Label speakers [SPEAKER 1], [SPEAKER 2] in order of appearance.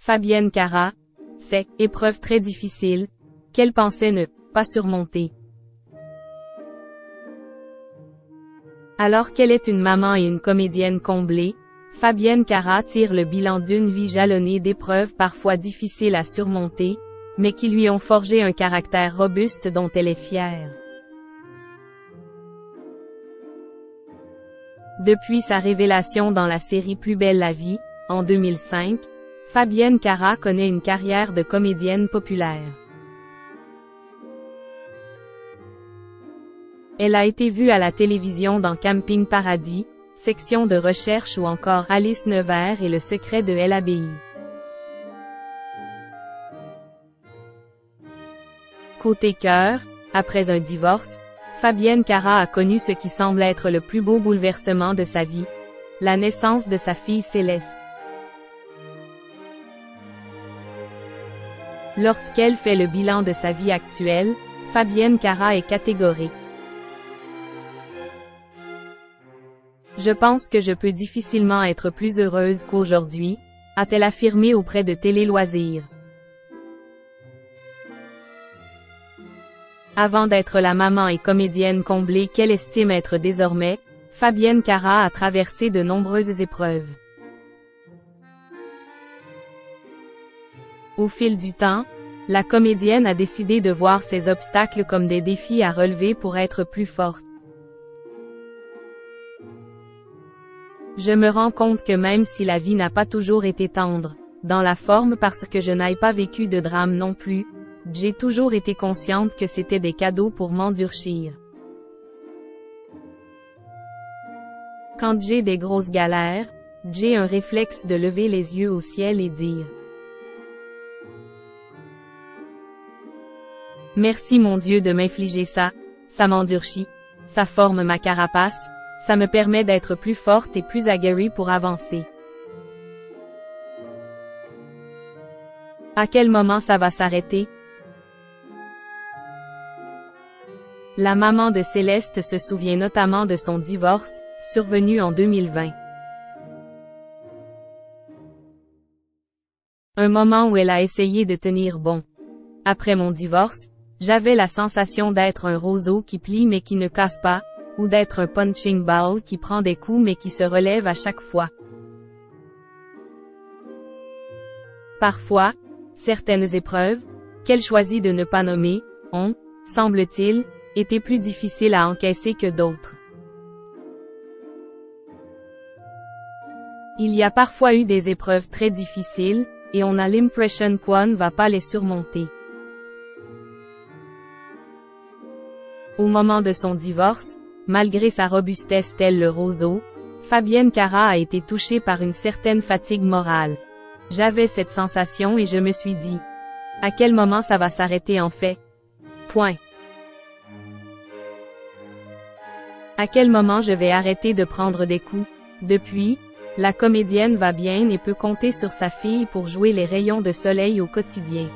[SPEAKER 1] Fabienne Cara, c'est épreuve très difficile, qu'elle pensait ne pas surmonter. Alors qu'elle est une maman et une comédienne comblée, Fabienne Cara tire le bilan d'une vie jalonnée d'épreuves parfois difficiles à surmonter, mais qui lui ont forgé un caractère robuste dont elle est fière. Depuis sa révélation dans la série Plus belle la vie, en 2005, Fabienne Cara connaît une carrière de comédienne populaire. Elle a été vue à la télévision dans Camping Paradis, Section de recherche ou encore Alice Nevers et le secret de l'abbaye. Côté cœur, après un divorce, Fabienne Cara a connu ce qui semble être le plus beau bouleversement de sa vie, la naissance de sa fille Céleste. Lorsqu'elle fait le bilan de sa vie actuelle, Fabienne Cara est catégorique. Je pense que je peux difficilement être plus heureuse qu'aujourd'hui, a-t-elle affirmé auprès de Télé Loisirs. Avant d'être la maman et comédienne comblée qu'elle estime être désormais, Fabienne Cara a traversé de nombreuses épreuves. Au fil du temps, la comédienne a décidé de voir ces obstacles comme des défis à relever pour être plus forte. Je me rends compte que même si la vie n'a pas toujours été tendre, dans la forme parce que je n'ai pas vécu de drame non plus, j'ai toujours été consciente que c'était des cadeaux pour m'endurcir. Quand j'ai des grosses galères, j'ai un réflexe de lever les yeux au ciel et dire « Merci mon Dieu de m'infliger ça, ça m'endurcit, ça forme ma carapace, ça me permet d'être plus forte et plus aguerrie pour avancer. » À quel moment ça va s'arrêter? La maman de Céleste se souvient notamment de son divorce, survenu en 2020. Un moment où elle a essayé de tenir bon. Après mon divorce, j'avais la sensation d'être un roseau qui plie mais qui ne casse pas, ou d'être un punching ball qui prend des coups mais qui se relève à chaque fois. Parfois, certaines épreuves, qu'elle choisit de ne pas nommer, ont, semble-t-il, été plus difficiles à encaisser que d'autres. Il y a parfois eu des épreuves très difficiles, et on a l'impression qu'on ne va pas les surmonter. Au moment de son divorce, malgré sa robustesse telle le roseau, Fabienne Cara a été touchée par une certaine fatigue morale. J'avais cette sensation et je me suis dit, à quel moment ça va s'arrêter en fait? Point. À quel moment je vais arrêter de prendre des coups? Depuis, la comédienne va bien et peut compter sur sa fille pour jouer les rayons de soleil au quotidien.